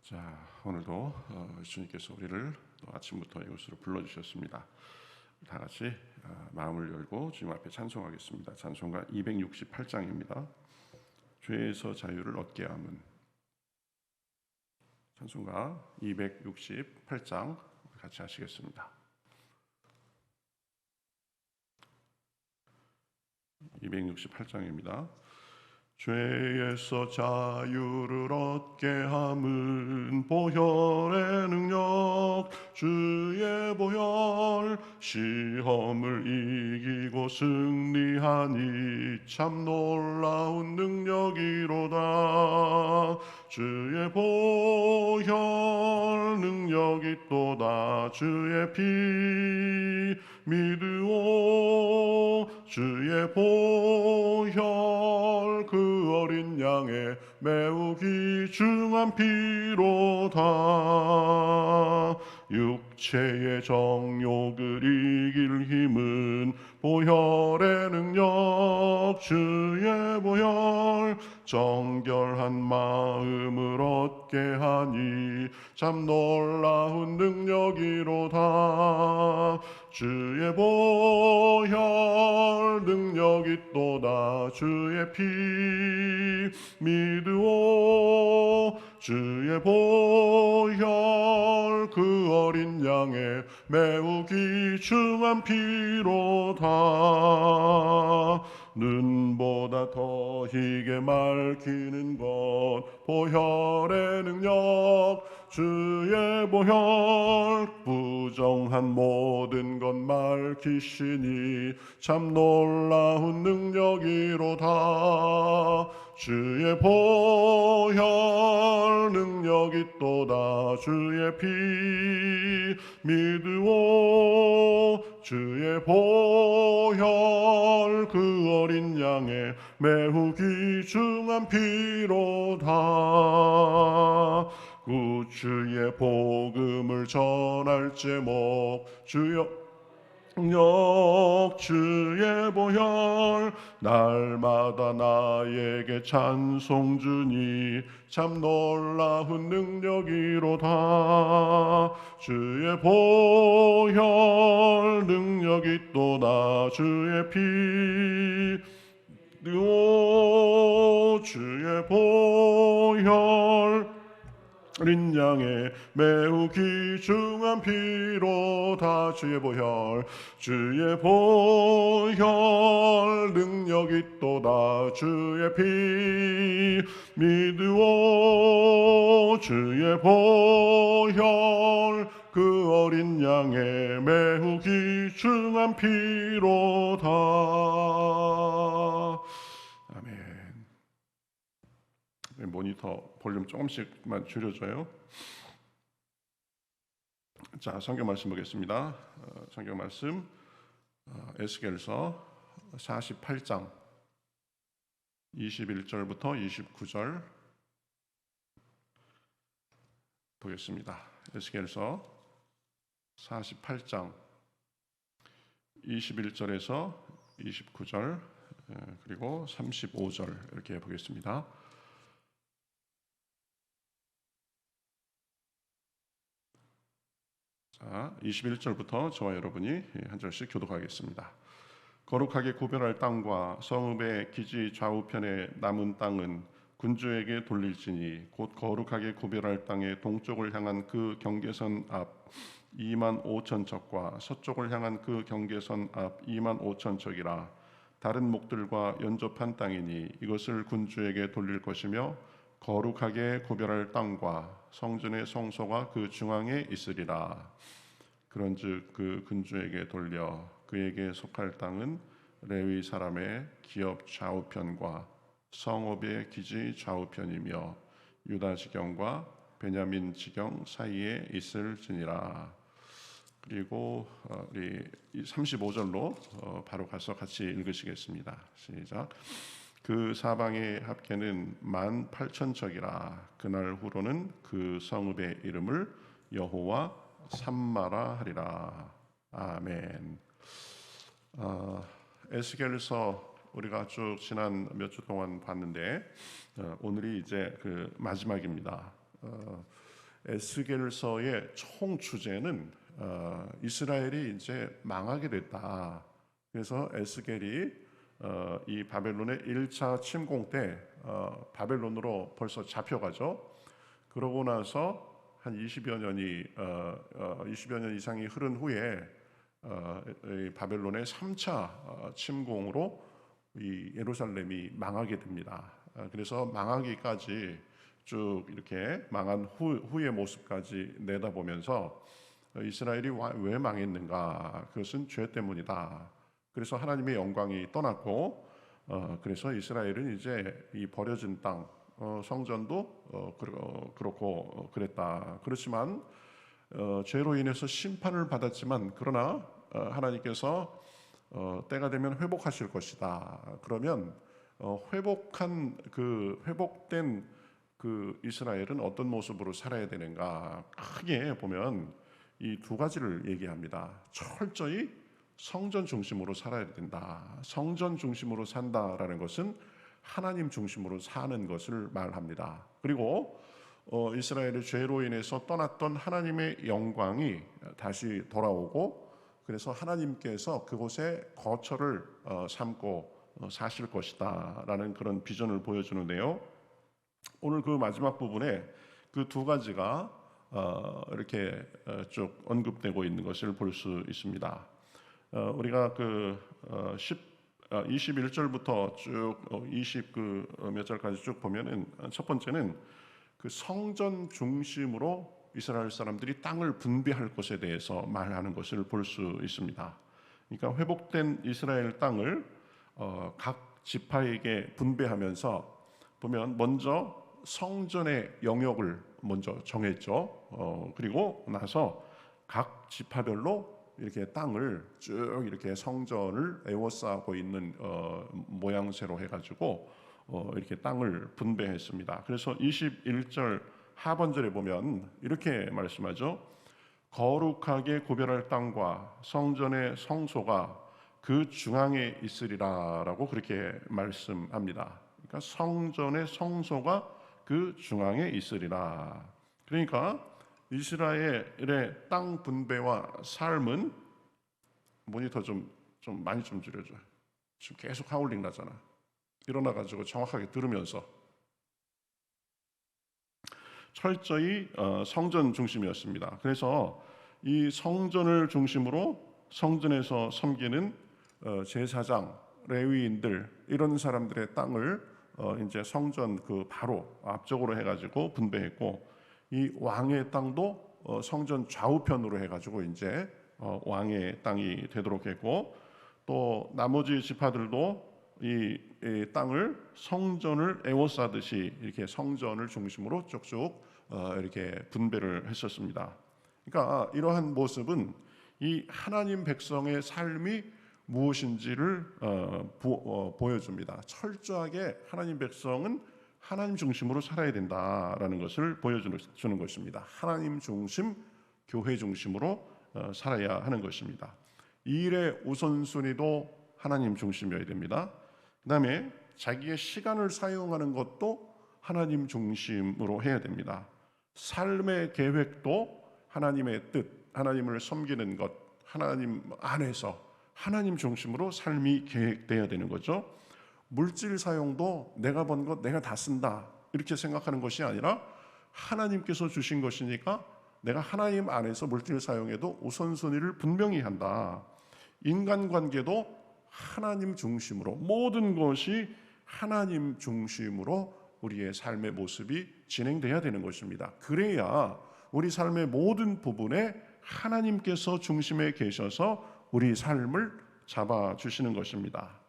자, 오늘도 주님께서 우리를 또 아침부터 이곳으로 불러주셨습니다. 다 같이 마음을 열고 주님 앞에 찬송하겠습니다. 찬송가 268장입니다. 죄에서 자유를 얻게 함은. 찬송가 268장 같이 하시겠습니다. 268장입니다. 죄에서 자유를 얻게 함은 보혈의 능력, 주의 보혈, 시험을 이기고 승리하니 참 놀라운 능력이로다. 주의 보혈 능력이 또다. 주의 피 믿으오. 주의 보혈 그 어린 양의 매우 귀중한 피로다. 육체의 정욕을 이길 힘은 보혈의 능력, 주의 보혈, 정결한 마음을 얻게 하니 참 놀라운 능력이로다. 주의 보혈 능력이 또다. 주의 피 믿으오. 주의 보혈 그 어린 양의 매우 귀중한 피로다. 눈보다 더 희게 맑히는 것 보혈의 능력, 주의 보혈 부정한 모든 것 밝히시니 참 놀라운 능력이로다. 주의 보혈 능력이 또다. 주의 피 믿으오. 주의 보혈 그 어린 양의 매우 귀중한 피로다. 구주의 복음을 전할 제목, 주여 주의 보혈 날마다 나에게 찬송 주니 참 놀라운 능력이로다. 주의 보혈 능력이 또다. 주의 피 주의 보혈 어린 양의 매우 귀중한 피로다. 주의 보혈 능력이 또다. 주의 피 믿으오. 주의 보혈 그 어린 양의 매우 귀중한 피로다. 아멘. 모니터 볼륨 조금씩만 줄여줘요. 자, 성경 말씀 보겠습니다. 성경 말씀 에스겔서 48장 21절부터 29절 보겠습니다. 에스겔서 48장 21절에서 29절 그리고 35절 이렇게 보겠습니다. 자, 21절부터 저와 여러분이 한 절씩 교독하겠습니다. 거룩하게 구별할 땅과 성읍의 기지 좌우편에 남은 땅은 군주에게 돌릴지니 곧 거룩하게 구별할 땅의 동쪽을 향한 그 경계선 앞 2만 5천 척과 서쪽을 향한 그 경계선 앞 2만 5천 척이라. 다른 목들과 연접한 땅이니 이것을 군주에게 돌릴 것이며 거룩하게 구별할 땅과 성전의 성소가 그 중앙에 있으리라. 그런즉 그 군주에게 돌려 그에게 속할 땅은 레위 사람의 기업 좌우편과 성읍의 기지 좌우편이며 유다 지경과 베냐민 지경 사이에 있을지니라. 그리고 우리 35절로 바로 가서 같이 읽으시겠습니다. 시작. 그 사방의 합계는 18,000척이라. 그날 후로는 그 성읍의 이름을 여호와 삼마라 하리라. 아멘. 에스겔서 우리가 쭉 지난 몇 주 동안 봤는데 오늘이 이제 그 마지막입니다. 에스겔서의 총 주제는 이스라엘이 이제 망하게 됐다. 그래서 에스겔이 이 바벨론의 1차 침공 때 바벨론으로 벌써 잡혀가죠. 그러고 나서 한 20여 년 이상이 흐른 후에 이 바벨론의 3차 침공으로 이 예루살렘이 망하게 됩니다. 그래서 망하기까지 쭉 이렇게 망한 후의 모습까지 내다보면서 이스라엘이 왜 망했는가? 그것은 죄 때문이다. 그래서 하나님의 영광이 떠났고, 그래서 이스라엘은 이제 이 버려진 땅, 성전도 그렇고 그랬다. 그렇지만 죄로 인해서 심판을 받았지만, 그러나 하나님께서 때가 되면 회복하실 것이다. 그러면 회복된 그 이스라엘은 어떤 모습으로 살아야 되는가? 크게 보면 이 두 가지를 얘기합니다. 철저히 성전 중심으로 살아야 된다. 성전 중심으로 산다라는 것은 하나님 중심으로 사는 것을 말합니다. 그리고 이스라엘의 죄로 인해서 떠났던 하나님의 영광이 다시 돌아오고, 그래서 하나님께서 그곳에 거처를 삼고 사실 것이다라는 그런 비전을 보여주는데요. 오늘 그 마지막 부분에 그 두 가지가 이렇게 쭉 언급되고 있는 것을 볼 수 있습니다. 우리가 21절부터 쭉 20 몇 절까지 쭉 보면은, 첫 번째는 그 성전 중심으로 이스라엘 사람들이 땅을 분배할 것에 대해서 말하는 것을 볼 수 있습니다. 그러니까 회복된 이스라엘 땅을 각 지파에게 분배하면서 보면 먼저 성전의 영역을 먼저 정했죠. 그리고 나서 각 지파별로 이렇게 땅을 쭉 이렇게 성전을 에워싸고 있는 모양새로 해가지고 이렇게 땅을 분배했습니다. 그래서 21절 하반절에 보면 이렇게 말씀하죠. 거룩하게 구별할 땅과 성전의 성소가 그 중앙에 있으리라라고 그렇게 말씀합니다. 그러니까 성전의 성소가 그 중앙에 있으리라. 그러니까 이스라엘의 땅 분배와 삶은, 모니터 좀 많이 좀 줄여줘. 지금 계속 하울링 나잖아. 일어나가지고 정확하게 들으면서. 철저히 성전 중심이었습니다. 그래서 이 성전을 중심으로 성전에서 섬기는 제사장, 레위인들 이런 사람들의 땅을 이제 성전 그 바로 앞쪽으로 해가지고 분배했고, 이 왕의 땅도 성전 좌우편으로 해가지고 이제 왕의 땅이 되도록 했고, 또 나머지 지파들도 이 땅을 성전을 에워싸듯이 이렇게 성전을 중심으로 쭉쭉 이렇게 분배를 했었습니다. 그러니까 이러한 모습은 이 하나님 백성의 삶이 무엇인지를 보여줍니다. 철저하게 하나님 백성은 하나님 중심으로 살아야 된다라는 것을 보여주는 것입니다. 하나님 중심, 교회 중심으로 살아야 하는 것입니다. 이 일의 우선순위도 하나님 중심이어야 됩니다. 그 다음에 자기의 시간을 사용하는 것도 하나님 중심으로 해야 됩니다. 삶의 계획도 하나님의 뜻, 하나님을 섬기는 것, 하나님 안에서 하나님 중심으로 삶이 계획돼야 되는 거죠. 물질 사용도 내가 번 것 내가 다 쓴다 이렇게 생각하는 것이 아니라 하나님께서 주신 것이니까 내가 하나님 안에서 물질 사용에도 우선순위를 분명히 한다. 인간관계도 하나님 중심으로, 모든 것이 하나님 중심으로 우리의 삶의 모습이 진행돼야 되는 것입니다. 그래야 우리 삶의 모든 부분에 하나님께서 중심에 계셔서 우리 삶을 잡아주시는 것입니다.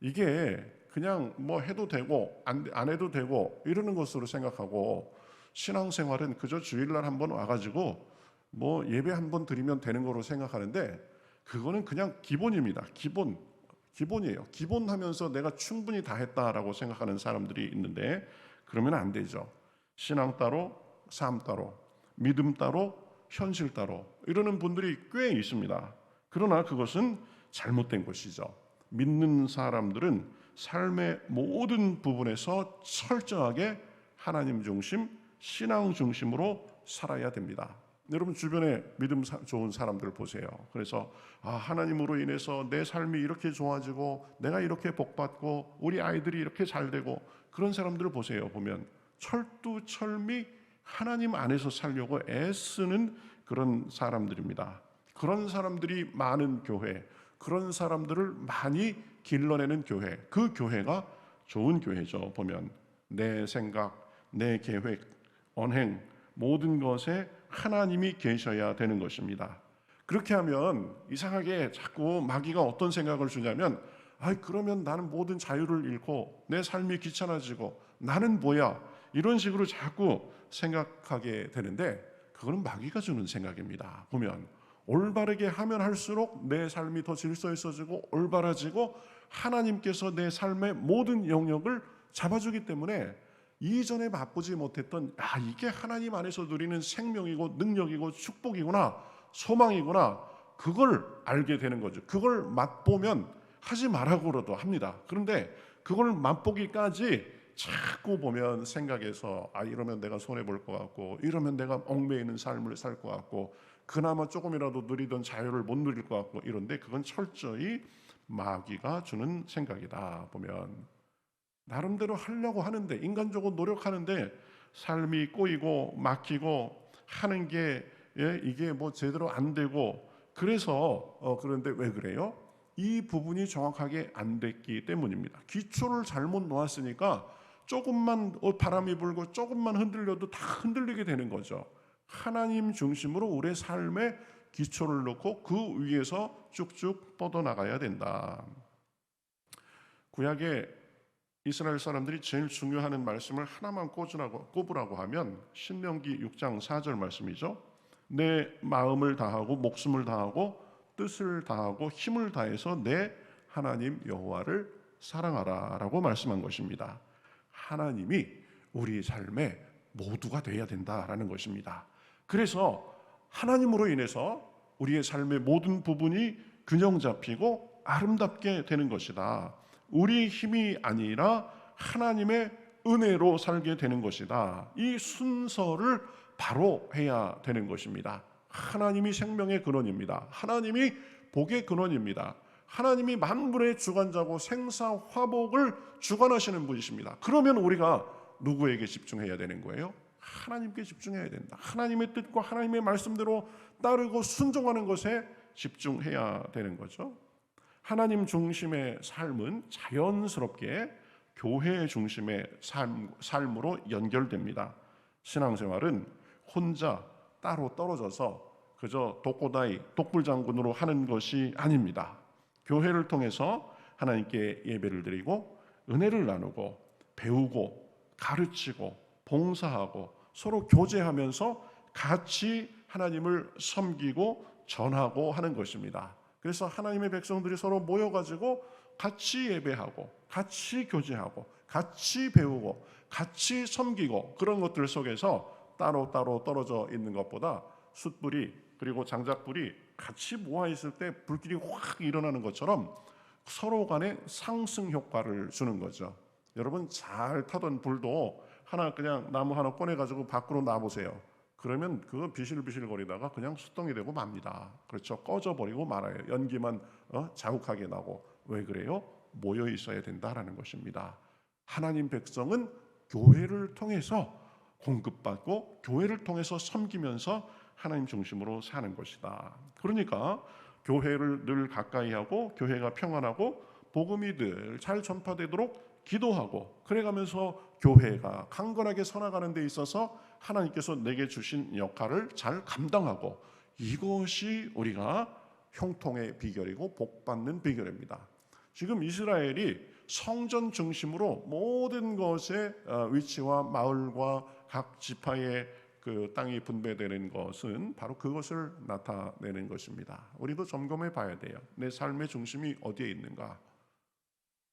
이게 그냥 뭐 해도 되고 안 해도 되고 이러는 것으로 생각하고, 신앙생활은 그저 주일날 한번 와가지고 뭐 예배 한번 드리면 되는 거로 생각하는데, 그거는 그냥 기본입니다. 기본이에요. 기본하면서 내가 충분히 다 했다라고 생각하는 사람들이 있는데, 그러면 안 되죠. 신앙 따로, 삶 따로, 믿음 따로, 현실 따로 이러는 분들이 꽤 있습니다. 그러나 그것은 잘못된 것이죠. 믿는 사람들은 삶의 모든 부분에서 철저하게 하나님 중심, 신앙 중심으로 살아야 됩니다. 여러분 주변에 믿음 좋은 사람들 보세요. 그래서 하나님으로 인해서 내 삶이 이렇게 좋아지고 내가 이렇게 복받고 우리 아이들이 이렇게 잘 되고 그런 사람들을 보세요. 보면 철두철미 하나님 안에서 살려고 애쓰는 그런 사람들입니다. 그런 사람들이 많은 교회, 그런 사람들을 많이 길러내는 교회, 그 교회가 좋은 교회죠. 보면 내 생각, 내 계획, 언행 모든 것에 하나님이 계셔야 되는 것입니다. 그렇게 하면 이상하게 자꾸 마귀가 어떤 생각을 주냐면 그러면 나는 모든 자유를 잃고 내 삶이 귀찮아지고 나는 뭐야 이런 식으로 자꾸 생각하게 되는데 그거는 마귀가 주는 생각입니다. 보면 올바르게 하면 할수록 내 삶이 더 질서 있어지고 올바라지고 하나님께서 내 삶의 모든 영역을 잡아주기 때문에 이전에 맛보지 못했던 이게 하나님 안에서 누리는 생명이고 능력이고 축복이구나 소망이구나 그걸 알게 되는 거죠. 그걸 맛보면 하지 말라고라도 합니다. 그런데 그걸 맛보기까지 자꾸 보면 생각해서 이러면 내가 손해볼 것 같고 이러면 내가 얽매이는 삶을 살 것 같고 그나마 조금이라도 누리던 자유를 못 누릴 것 같고 이런데 그건 철저히 마귀가 주는 생각이다. 보면 나름대로 하려고 하는데 인간적으로 노력하는데 삶이 꼬이고 막히고 하는 게 이게 뭐 제대로 안 되고 그래서 그런데 왜 그래요? 이 부분이 정확하게 안 됐기 때문입니다. 기초를 잘못 놓았으니까 조금만 바람이 불고 조금만 흔들려도 다 흔들리게 되는 거죠. 하나님 중심으로 우리의 삶에 기초를 놓고 그 위에서 쭉쭉 뻗어나가야 된다. 구약에 이스라엘 사람들이 제일 중요한 말씀을 하나만 꼽으라고 하면 신명기 6장 4절 말씀이죠. 내 마음을 다하고 목숨을 다하고 뜻을 다하고 힘을 다해서 내 하나님 여호와를 사랑하라 라고 말씀한 것입니다. 하나님이 우리 삶의 모두가 되어야 된다라는 것입니다. 그래서 하나님으로 인해서 우리의 삶의 모든 부분이 균형 잡히고 아름답게 되는 것이다. 우리 힘이 아니라 하나님의 은혜로 살게 되는 것이다. 이 순서를 바로 해야 되는 것입니다. 하나님이 생명의 근원입니다. 하나님이 복의 근원입니다. 하나님이 만물의 주관자고 생사화복을 주관하시는 분이십니다. 그러면 우리가 누구에게 집중해야 되는 거예요? 하나님께 집중해야 된다. 하나님의 뜻과 하나님의 말씀대로 따르고 순종하는 것에 집중해야 되는 거죠. 하나님 중심의 삶은 자연스럽게 교회 중심의 삶으로 연결됩니다. 신앙생활은 혼자 따로 떨어져서 그저 독고다이 독불장군으로 하는 것이 아닙니다. 교회를 통해서 하나님께 예배를 드리고 은혜를 나누고 배우고 가르치고 봉사하고 서로 교제하면서 같이 하나님을 섬기고 전하고 하는 것입니다. 그래서 하나님의 백성들이 서로 모여가지고 같이 예배하고 같이 교제하고 같이 배우고 같이 섬기고 그런 것들 속에서 따로 떨어져 있는 것보다 숯불이 그리고 장작불이 같이 모아 있을 때 불길이 확 일어나는 것처럼 서로 간에 상승 효과를 주는 거죠. 여러분 잘 타던 불도 하나 그냥 나무 하나 꺼내가지고 밖으로 놔보세요. 그러면 그거 비실비실거리다가 그냥 수동이 되고 맙니다. 그렇죠. 꺼져버리고 말아요. 연기만 자욱하게 나고. 왜 그래요? 모여 있어야 된다라는 것입니다. 하나님 백성은 교회를 통해서 공급받고 교회를 통해서 섬기면서 하나님 중심으로 사는 것이다. 그러니까 교회를 늘 가까이 하고 교회가 평안하고 복음이 늘 잘 전파되도록 기도하고 그래가면서 교회가 강건하게 서나가는 데 있어서 하나님께서 내게 주신 역할을 잘 감당하고 이것이 우리가 형통의 비결이고 복받는 비결입니다. 지금 이스라엘이 성전 중심으로 모든 것의 위치와 마을과 각 지파의 그 땅이 분배되는 것은 바로 그것을 나타내는 것입니다. 우리도 점검해 봐야 돼요. 내 삶의 중심이 어디에 있는가?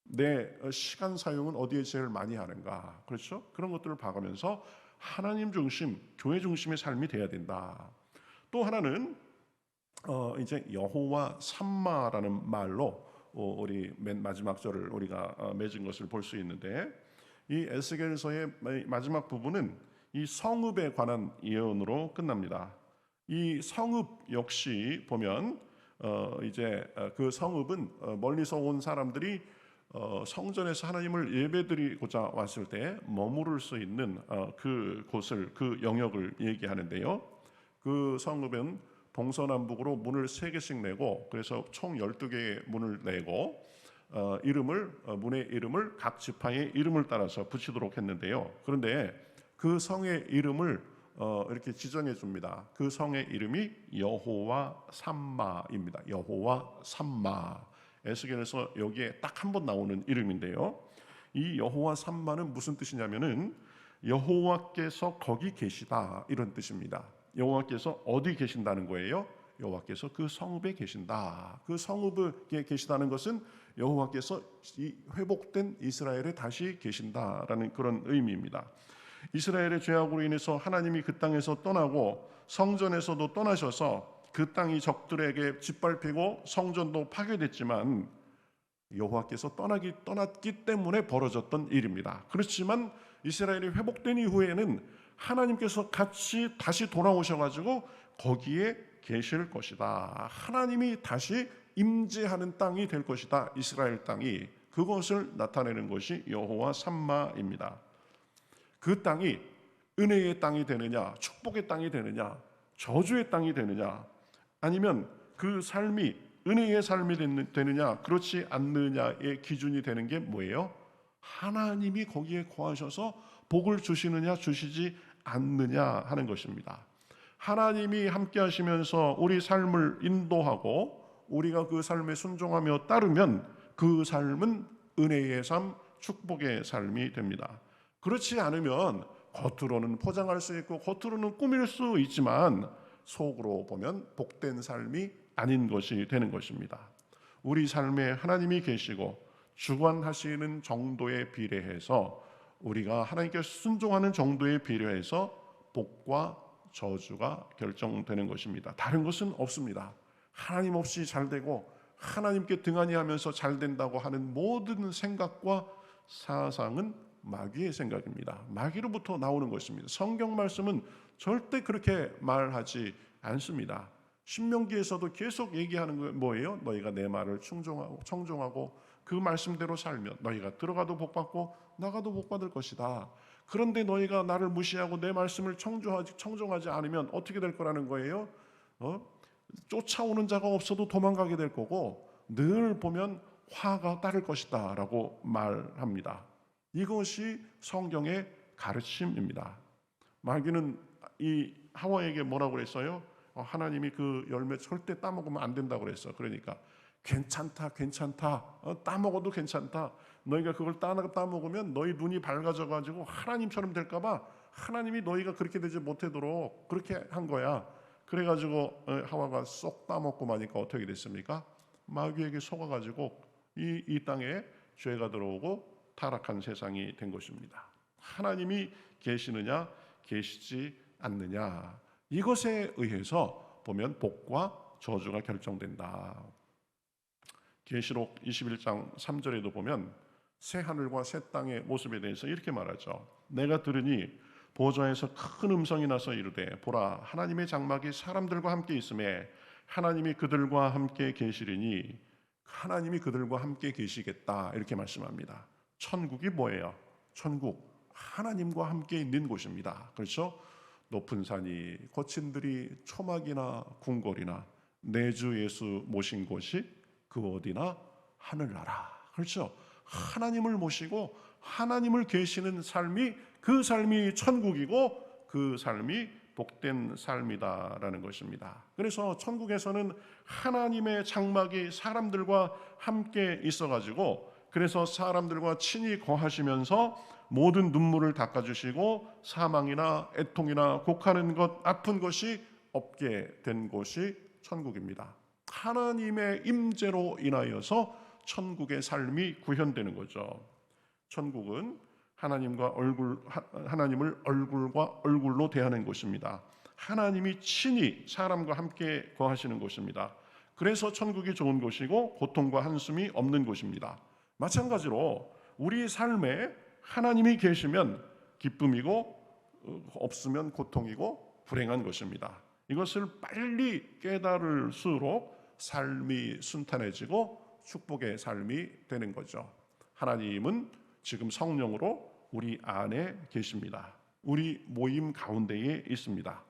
내 시간 사용은 어디에 제일 많이 하는가? 그렇죠? 그런 것들을 봐가면서 하나님 중심, 교회 중심의 삶이 돼야 된다. 또 하나는 이제 여호와 삼마라는 말로 우리 맨 마지막 절을 우리가 맺은 것을 볼 수 있는데 이 에스겔서의 마지막 부분은 이 성읍에 관한 예언으로 끝납니다. 이 성읍 역시 보면 그 성읍은 멀리서 온 사람들이 성전에서 하나님을 예배드리고자 왔을 때 머무를 수 있는 그 곳을, 그 영역을 얘기하는데요. 그 성읍은 동서남북으로 문을 3개씩 내고, 그래서 총 12개의 문을 내고 문의 이름을 각 지파의 이름을 따라서 붙이도록 했는데요. 그런데 그 성의 이름을 이렇게 지정해 줍니다. 그 성의 이름이 여호와 삼마입니다. 여호와 삼마. 에스겔에서 여기에 딱 한 번 나오는 이름인데요. 이 여호와 삼마는 무슨 뜻이냐면은 여호와께서 거기 계시다, 이런 뜻입니다. 여호와께서 어디 계신다는 거예요? 여호와께서 그 성읍에 계신다. 그 성읍에 계시다는 것은 여호와께서 이 회복된 이스라엘에 다시 계신다라는 그런 의미입니다. 이스라엘의 죄악으로 인해서 하나님이 그 땅에서 떠나고 성전에서도 떠나셔서 그 땅이 적들에게 짓밟히고 성전도 파괴됐지만 여호와께서 떠났기 때문에 벌어졌던 일입니다. 그렇지만 이스라엘이 회복된 이후에는 하나님께서 같이 다시 돌아오셔가지고 거기에 계실 것이다. 하나님이 다시 임재하는 땅이 될 것이다. 이스라엘 땅이. 그것을 나타내는 것이 여호와 삼마입니다. 그 땅이 은혜의 땅이 되느냐, 축복의 땅이 되느냐, 저주의 땅이 되느냐, 아니면 그 삶이 은혜의 삶이 되느냐, 그렇지 않느냐의 기준이 되는 게 뭐예요? 하나님이 거기에 거하셔서 복을 주시느냐 주시지 않느냐 하는 것입니다. 하나님이 함께 하시면서 우리 삶을 인도하고 우리가 그 삶에 순종하며 따르면 그 삶은 은혜의 삶, 축복의 삶이 됩니다. 그렇지 않으면 겉으로는 포장할 수 있고 겉으로는 꾸밀 수 있지만 속으로 보면 복된 삶이 아닌 것이 되는 것입니다. 우리 삶에 하나님이 계시고 주관하시는 정도에 비례해서 우리가 하나님께 순종하는 정도에 비례해서 복과 저주가 결정되는 것입니다. 다른 것은 없습니다. 하나님 없이 잘 되고 하나님께 등한히 하면서 잘 된다고 하는 모든 생각과 사상은 마귀의 생각입니다. 마귀로부터 나오는 것입니다. 성경 말씀은 절대 그렇게 말하지 않습니다. 신명기에서도 계속 얘기하는 건 뭐예요? 너희가 내 말을 청종하고 그 말씀대로 살면 너희가 들어가도 복받고 나가도 복받을 것이다. 그런데 너희가 나를 무시하고 내 말씀을 청종하지 않으면 어떻게 될 거라는 거예요? 쫓아오는 자가 없어도 도망가게 될 거고 늘 보면 화가 따를 것이다 라고 말합니다. 이것이 성경의 가르침입니다. 마귀는 이 하와에게 뭐라고 그랬어요? 하나님이 그 열매 절대 따먹으면 안 된다고 그랬어. 그러니까 괜찮다 따먹어도 괜찮다. 너희가 그걸 따먹으면 너희 눈이 밝아져 가지고 하나님처럼 될까 봐 하나님이 너희가 그렇게 되지 못하도록 그렇게 한 거야. 그래가지고 하와가 쏙 따먹고 마니까 어떻게 됐습니까? 마귀에게 속아가지고 이 땅에 죄가 들어오고 타락한 세상이 된 것입니다. 하나님이 계시느냐 계시지 않느냐, 이것에 의해서 보면 복과 저주가 결정된다. 계시록 21장 3절에도 보면 새 하늘과 새 땅의 모습에 대해서 이렇게 말하죠. 내가 들으니 보좌에서 큰 음성이 나서 이르되 보라, 하나님의 장막이 사람들과 함께 있음에 하나님이 그들과 함께 계시리니 하나님이 그들과 함께 계시겠다, 이렇게 말씀합니다. 천국이 뭐예요? 천국, 하나님과 함께 있는 곳입니다. 그렇죠? 높은 산이 거친들이 초막이나 궁궐이나 내 주 예수 모신 곳이 그 어디나 하늘나라. 그렇죠? 하나님을 모시고 하나님을 계시는 삶이, 그 삶이 천국이고 그 삶이 복된 삶이다라는 것입니다. 그래서 천국에서는 하나님의 장막이 사람들과 함께 있어가지고, 그래서 사람들과 친히 거하시면서 모든 눈물을 닦아주시고 사망이나 애통이나 곡하는 것, 아픈 것이 없게 된 곳이 천국입니다. 하나님의 임재로 인하여서 천국의 삶이 구현되는 거죠. 천국은 하나님을 얼굴과 얼굴로 대하는 곳입니다. 하나님이 친히 사람과 함께 거하시는 곳입니다. 그래서 천국이 좋은 곳이고 고통과 한숨이 없는 곳입니다. 마찬가지로 우리 삶에 하나님이 계시면 기쁨이고 없으면 고통이고 불행한 것입니다. 이것을 빨리 깨달을수록 삶이 순탄해지고 축복의 삶이 되는 거죠. 하나님은 지금 성령으로 우리 안에 계십니다. 우리 모임 가운데에 있습니다.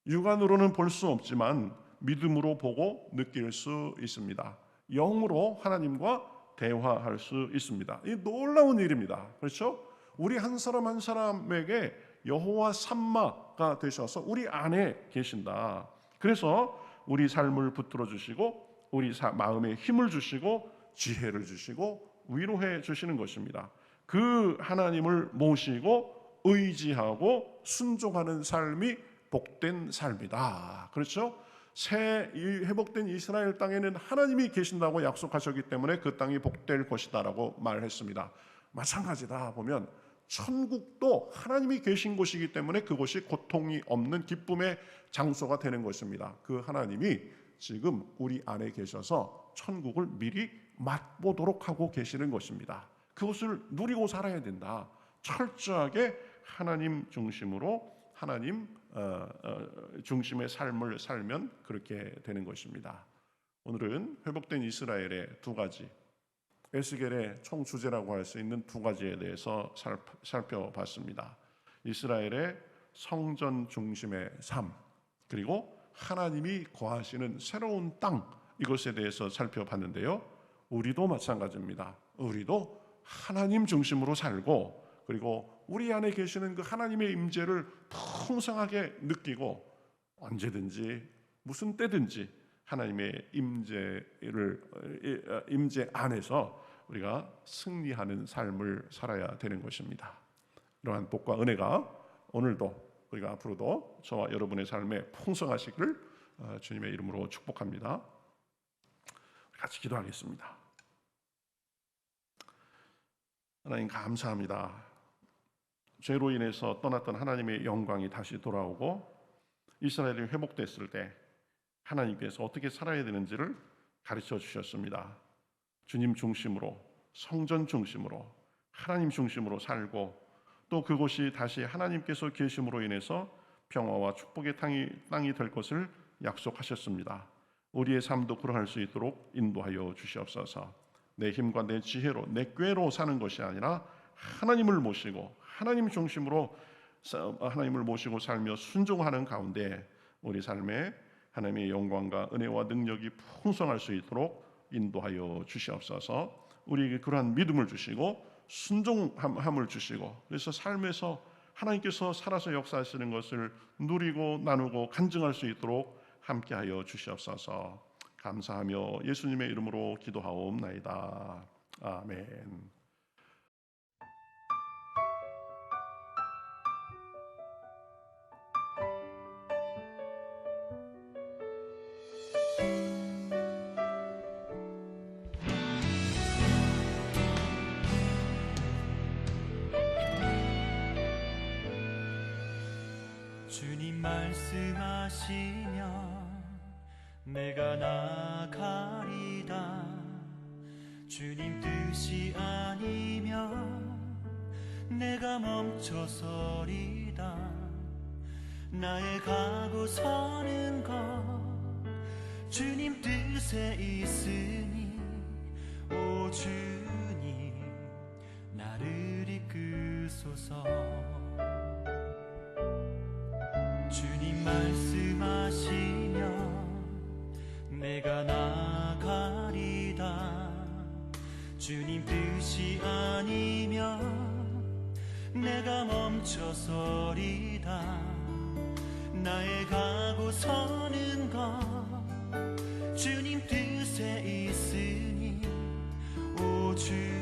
육안으로는 볼 수 없지만 믿음으로 보고 느낄 수 있습니다. 영으로 하나님과 대화할 수 있습니다. 이 놀라운 일입니다. 그렇죠? 우리 한 사람 한 사람에게 여호와 삼마가 되셔서 우리 안에 계신다. 그래서 우리 삶을 붙들어 주시고 우리 마음에 힘을 주시고 지혜를 주시고 위로해 주시는 것입니다. 그 하나님을 모시고 의지하고 순종하는 삶이 복된 삶이다. 그렇죠? 새 회복된 이스라엘 땅에는 하나님이 계신다고 약속하셨기 때문에 그 땅이 복될 것이다라고 말했습니다. 마찬가지다. 보면 천국도 하나님이 계신 곳이기 때문에 그곳이 고통이 없는 기쁨의 장소가 되는 것입니다. 그 하나님이 지금 우리 안에 계셔서 천국을 미리 맛보도록 하고 계시는 것입니다. 그것을 누리고 살아야 된다. 철저하게 하나님 중심으로 하나님 중심의 삶을 살면 그렇게 되는 것입니다. 오늘은 회복된 이스라엘의 두 가지, 에스겔의 총 주제라고 할 수 있는 두 가지에 대해서 살펴봤습니다. 이스라엘의 성전 중심의 삶, 그리고 하나님이 거하시는 새로운 땅, 이것에 대해서 살펴봤는데요. 우리도 마찬가지입니다. 우리도 하나님 중심으로 살고, 그리고 우리 안에 계시는 그 하나님의 임재를 풍성하게 느끼고 언제든지 무슨 때든지 하나님의 임재 안에서 우리가 승리하는 삶을 살아야 되는 것입니다. 이러한 복과 은혜가 오늘도 우리가 앞으로도 저와 여러분의 삶에 풍성하시기를 주님의 이름으로 축복합니다. 같이 기도하겠습니다. 하나님 감사합니다. 죄로 인해서 떠났던 하나님의 영광이 다시 돌아오고 이스라엘이 회복됐을 때 하나님께서 어떻게 살아야 되는지를 가르쳐 주셨습니다. 주님 중심으로, 성전 중심으로, 하나님 중심으로 살고 또 그곳이 다시 하나님께서 계심으로 인해서 평화와 축복의 땅이 될 것을 약속하셨습니다. 우리의 삶도 그러할 수 있도록 인도하여 주시옵소서. 내 힘과 내 지혜로, 내 꾀로 사는 것이 아니라 하나님을 모시고 하나님 중심으로 하나님을 모시고 살며 순종하는 가운데 우리 삶에 하나님의 영광과 은혜와 능력이 풍성할 수 있도록 인도하여 주시옵소서. 우리에게 그러한 믿음을 주시고 순종함을 주시고, 그래서 삶에서 하나님께서 살아서 역사하시는 것을 누리고 나누고 간증할 수 있도록 함께하여 주시옵소서. 감사하며 예수님의 이름으로 기도하옵나이다. 아멘. 주님 말씀하시면 내가 나가리다. 주님 뜻이 아니면 내가 멈춰서리다. 나의 가고 서는 것 주님 뜻에 있으니 오 주님 나를 이끄소서. 주님 말씀하시면 내가 나가리다. 주님 뜻이 아니면 내가 멈춰서리다. 나의 가고 서는 것 주님 뜻에 있으니 오 주님